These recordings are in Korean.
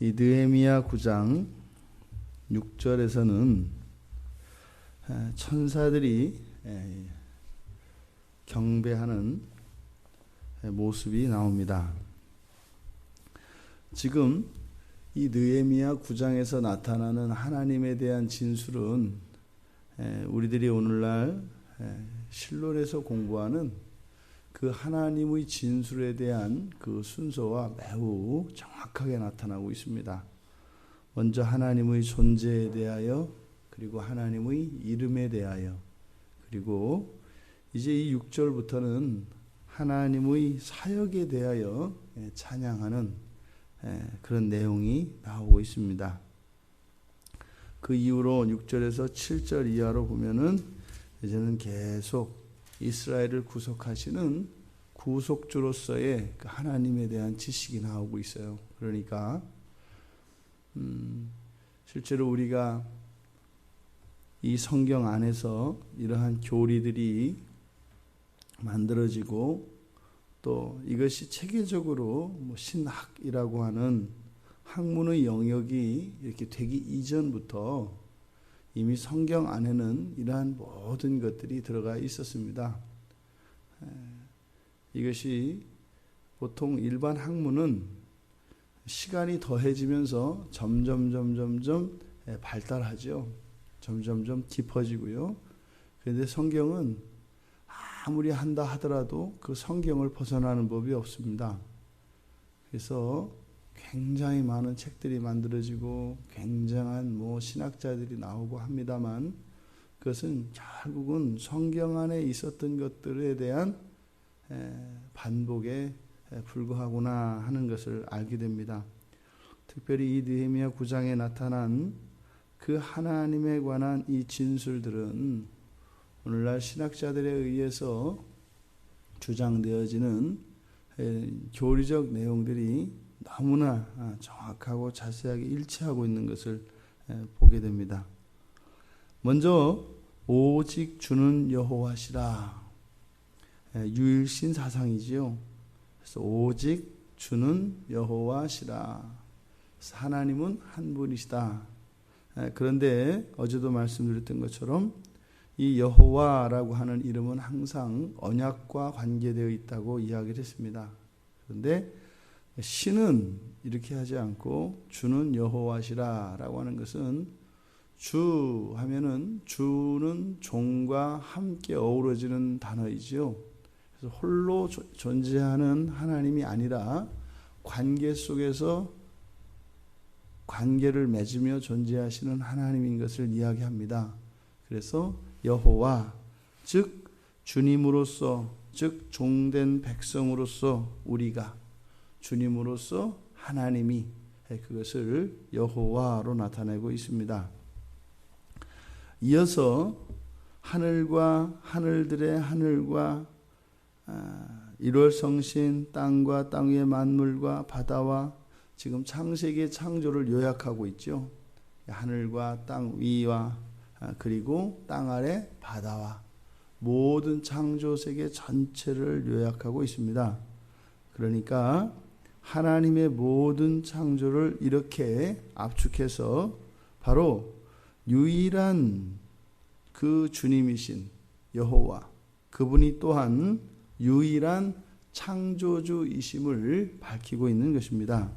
이 느헤미야 9장 6절에서는 천사들이 경배하는 모습이 나옵니다. 지금 이 느헤미야 9장에서 나타나는 하나님에 대한 진술은 우리들이 오늘날 신론에서 공부하는 그 하나님의 진술에 대한 그 순서와 매우 정확하게 나타나고 있습니다. 먼저 하나님의 존재에 대하여, 그리고 하나님의 이름에 대하여, 그리고 이제 이 6절부터는 하나님의 사역에 대하여 찬양하는 그런 내용이 나오고 있습니다. 그 이후로 6절에서 7절 이하로 보면은 이제는 계속 이스라엘을 구속하시는 구속주로서의 그 하나님에 대한 지식이 나오고 있어요. 그러니까 실제로 우리가 이 성경 안에서 이러한 교리들이 만들어지고 또 이것이 체계적으로 신학이라고 하는 학문의 영역이 이렇게 되기 이전부터 이미 성경 안에는 이러한 모든 것들이 들어가 있었습니다. 이것이 보통 일반 학문은 시간이 더해지면서 점점 발달하죠. 점점 깊어지고요. 그런데 성경은 아무리 한다 하더라도 그 성경을 벗어나는 법이 없습니다. 그래서 굉장히 많은 책들이 만들어지고 굉장한 신학자들이 나오고 합니다만 그것은 결국은 성경 안에 있었던 것들에 대한 반복에 불과하구나 하는 것을 알게 됩니다. 특별히 이 느헤미야 9장에 나타난 그 하나님에 관한 이 진술들은 오늘날 신학자들에 의해서 주장되어지는 교리적 내용들이 너무나 정확하고 자세하게 일치하고 있는 것을 보게 됩니다. 먼저 오직 주는 여호와시라, 유일신 사상이지요. 그래서 오직 주는 여호와시라, 하나님은 한 분이시다. 그런데 어제도 말씀드렸던 것처럼 이 여호와라고 하는 이름은 항상 언약과 관계되어 있다고 이야기를 했습니다. 그런데 신은 이렇게 하지 않고 주는 여호와시라 라고 하는 것은, 주 하면은 주는 종과 함께 어우러지는 단어이지요. 그래서 홀로 존재하는 하나님이 아니라 관계 속에서 관계를 맺으며 존재하시는 하나님인 것을 이야기합니다. 그래서 여호와, 즉 주님으로서, 즉 종된 백성으로서 우리가, 주님으로서 하나님이 그것을 여호와로 나타내고 있습니다. 이어서 하늘과 하늘들의 하늘과 일월성신, 땅과 땅 위의 만물과 바다와, 지금 창세기의 창조를 요약하고 있죠. 하늘과 땅 위와 그리고 땅 아래 바다와 모든 창조세계 전체를 요약하고 있습니다. 그러니까 하나님의 모든 창조를 이렇게 압축해서 바로 유일한 그 주님이신 여호와, 그분이 또한 유일한 창조주이심을 밝히고 있는 것입니다.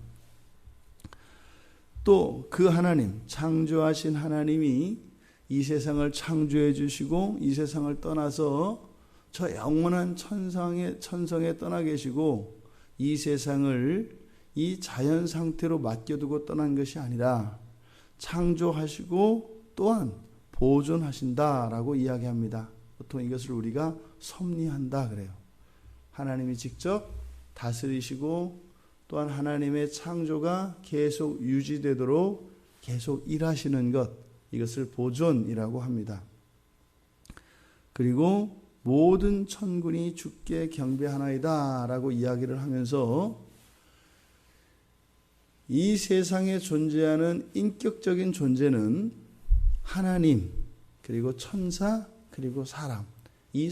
또 그 하나님, 창조하신 하나님이 이 세상을 창조해 주시고 이 세상을 떠나서 저 영원한 천성에 떠나 계시고 이 세상을 이 자연 상태로 맡겨두고 떠난 것이 아니라 창조하시고 또한 보존하신다라고 이야기합니다. 보통 이것을 우리가 섭리한다 그래요. 하나님이 직접 다스리시고 또한 하나님의 창조가 계속 유지되도록 계속 일하시는 것, 이것을 보존이라고 합니다. 그리고 모든 천군이 주께 경배하나이다 라고 이야기를 하면서 이 세상에 존재하는 인격적인 존재는 하나님, 그리고 천사, 그리고 사람, 이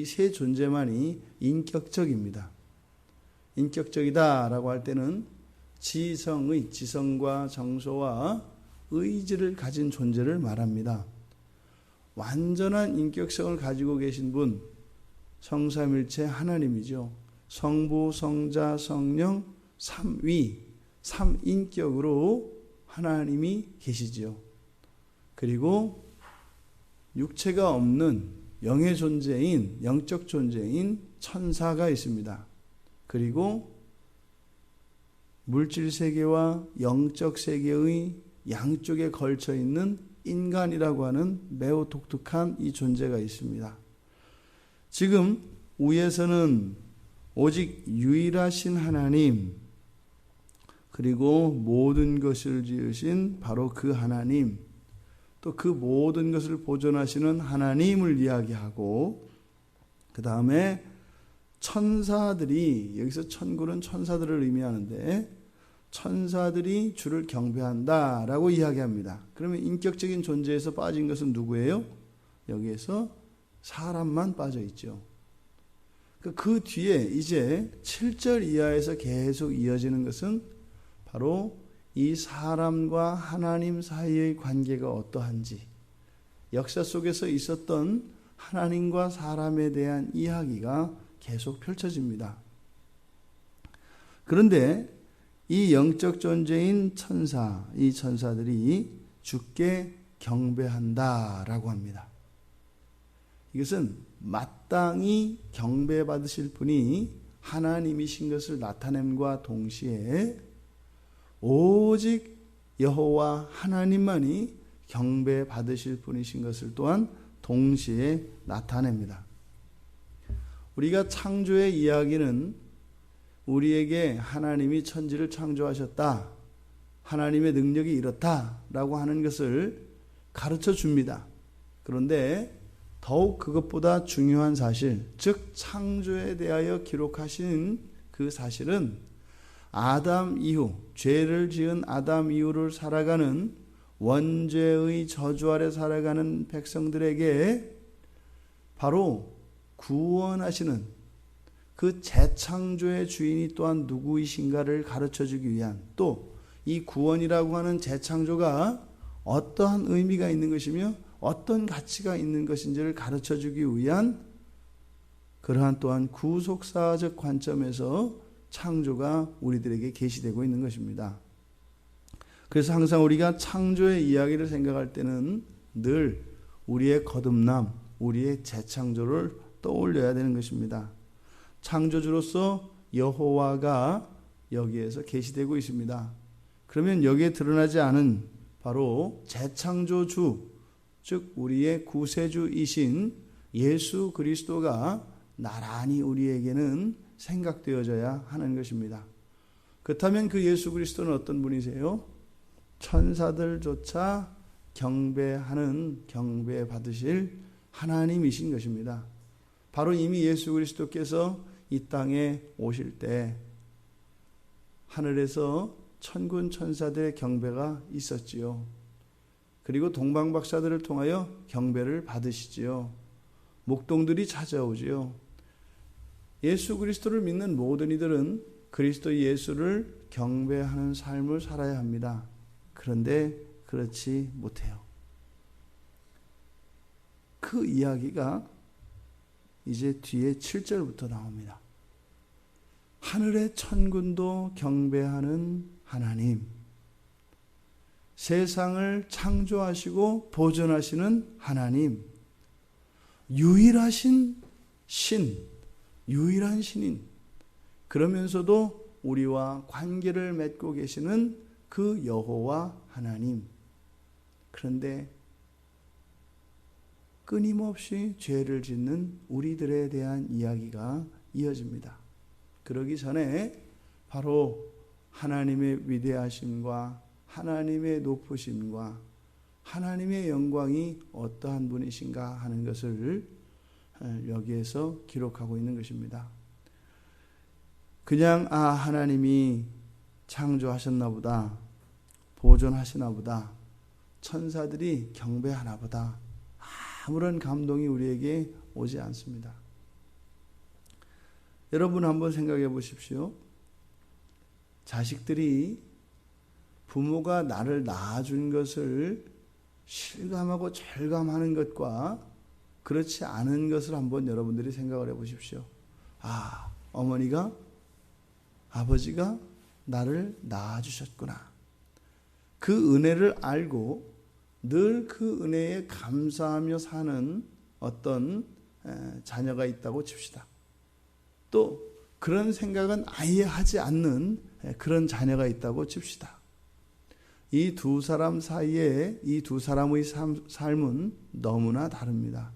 세 존재만이 인격적입니다. 인격적이다 라고 할 때는 지성과 정서와 의지를 가진 존재를 말합니다. 완전한 인격성을 가지고 계신 분, 성삼일체 하나님이죠. 성부, 성자, 성령, 삼위, 삼인격으로 하나님이 계시지요. 그리고 육체가 없는 영의 존재인, 영적 존재인 천사가 있습니다. 그리고 물질 세계와 영적 세계의 양쪽에 걸쳐 있는 인간이라고 하는 매우 독특한 이 존재가 있습니다. 지금 위에서는 오직 유일하신 하나님, 그리고 모든 것을 지으신 바로 그 하나님, 또 그 모든 것을 보존하시는 하나님을 이야기하고, 그 다음에 천사들이, 여기서 천군은 천사들을 의미하는데 천사들이 주를 경배한다 라고 이야기합니다. 그러면 인격적인 존재에서 빠진 것은 누구예요? 여기에서 사람만 빠져 있죠. 그 뒤에 이제 7절 이하에서 계속 이어지는 것은 바로 이 사람과 하나님 사이의 관계가 어떠한지, 역사 속에서 있었던 하나님과 사람에 대한 이야기가 계속 펼쳐집니다. 그런데 이 영적 존재인 천사, 이 천사들이 주께 경배한다라고 합니다. 이것은 마땅히 경배받으실 분이 하나님이신 것을 나타냄과 동시에 오직 여호와 하나님만이 경배받으실 분이신 것을 또한 동시에 나타냅니다. 우리가 창조의 이야기는 우리에게 하나님이 천지를 창조하셨다, 하나님의 능력이 이렇다라고 하는 것을 가르쳐 줍니다. 그런데 더욱 그것보다 중요한 사실, 즉 창조에 대하여 기록하신 그 사실은 아담 이후, 죄를 지은 아담 이후를 살아가는 원죄의 저주 아래 살아가는 백성들에게 바로 구원하시는 그 재창조의 주인이 또한 누구이신가를 가르쳐주기 위한, 또 이 구원이라고 하는 재창조가 어떠한 의미가 있는 것이며 어떤 가치가 있는 것인지를 가르쳐주기 위한 그러한 또한 구속사적 관점에서 창조가 우리들에게 계시되고 있는 것입니다. 그래서 항상 우리가 창조의 이야기를 생각할 때는 늘 우리의 거듭남, 우리의 재창조를 떠올려야 되는 것입니다. 창조주로서 여호와가 여기에서 계시되고 있습니다. 그러면 여기에 드러나지 않은 바로 재창조주, 즉 우리의 구세주이신 예수 그리스도가 나란히 우리에게는 생각되어져야 하는 것입니다. 그렇다면 그 예수 그리스도는 어떤 분이세요? 천사들조차 경배하는, 경배받으실 하나님이신 것입니다. 바로 이미 예수 그리스도께서 이 땅에 오실 때 하늘에서 천군 천사들의 경배가 있었지요. 그리고 동방박사들을 통하여 경배를 받으시지요. 목동들이 찾아오지요. 예수 그리스도를 믿는 모든 이들은 그리스도 예수를 경배하는 삶을 살아야 합니다. 그런데 그렇지 못해요. 그 이야기가 이제 뒤에 7절부터 나옵니다. 하늘의 천군도 경배하는 하나님, 세상을 창조하시고 보존하시는 하나님, 유일하신 신, 유일한 신인, 그러면서도 우리와 관계를 맺고 계시는 그 여호와 하나님. 그런데 끊임없이 죄를 짓는 우리들에 대한 이야기가 이어집니다. 그러기 전에 바로 하나님의 위대하심과 하나님의 높으심과 하나님의 영광이 어떠한 분이신가 하는 것을 여기에서 기록하고 있는 것입니다. 그냥 하나님이 창조하셨나 보다, 보존하시나 보다, 천사들이 경배하나 보다, 아무런 감동이 우리에게 오지 않습니다. 여러분 한번 생각해 보십시오. 자식들이 부모가 나를 낳아준 것을 실감하고 절감하는 것과 그렇지 않은 것을 한번 여러분들이 생각을 해보십시오. 아, 어머니가, 아버지가 나를 낳아주셨구나. 그 은혜를 알고 늘 그 은혜에 감사하며 사는 어떤 자녀가 있다고 칩시다. 또 그런 생각은 아예 하지 않는 그런 자녀가 있다고 칩시다. 이 두 사람 사이에 이 두 사람의 삶은 너무나 다릅니다.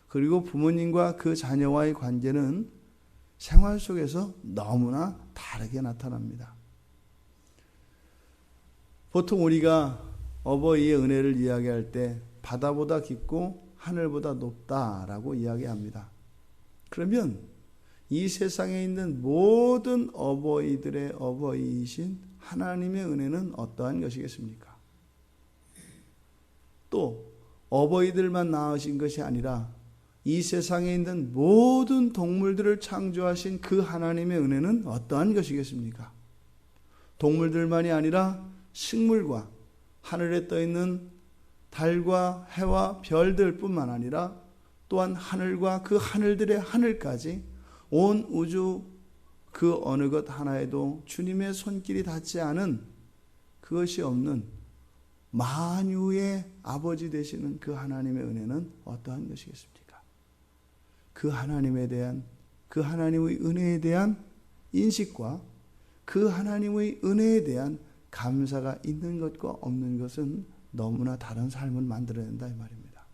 그리고 부모님과 그 자녀와의 관계는 생활 속에서 너무나 다르게 나타납니다. 보통 우리가 어버이의 은혜를 이야기할 때 바다보다 깊고 하늘보다 높다라고 이야기합니다. 그러면 이 세상에 있는 모든 어버이들의 어버이이신 하나님의 은혜는 어떠한 것이겠습니까? 또 어버이들만 낳으신 것이 아니라 이 세상에 있는 모든 동물들을 창조하신 그 하나님의 은혜는 어떠한 것이겠습니까? 동물들만이 아니라 식물과 하늘에 떠있는 달과 해와 별들 뿐만 아니라 또한 하늘과 그 하늘들의 하늘까지 온 우주 그 어느 것 하나에도 주님의 손길이 닿지 않은 그것이 없는 만유의 아버지 되시는 그 하나님의 은혜는 어떠한 것이겠습니까? 그 하나님에 대한, 그 하나님의 은혜에 대한 인식과 그 하나님의 은혜에 대한 감사가 있는 것과 없는 것은 너무나 다른 삶을 만들어낸다 이 말입니다.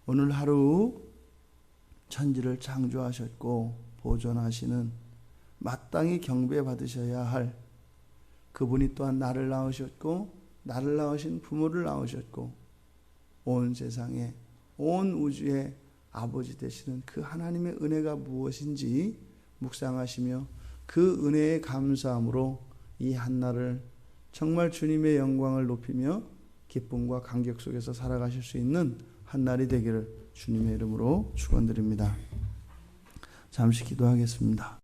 오늘 하루 천지를 창조하셨고 보존하시는 마땅히 경배받으셔야 할 그분이 또한 나를 낳으셨고 나를 낳으신 부모를 낳으셨고 온 세상에 온 우주의 아버지 되시는 그 하나님의 은혜가 무엇인지 묵상하시며 그 은혜에 감사함으로 이 한날을 정말 주님의 영광을 높이며 기쁨과 감격 속에서 살아가실 수 있는 한날이 되기를 주님의 이름으로 축원드립니다. 잠시 기도하겠습니다.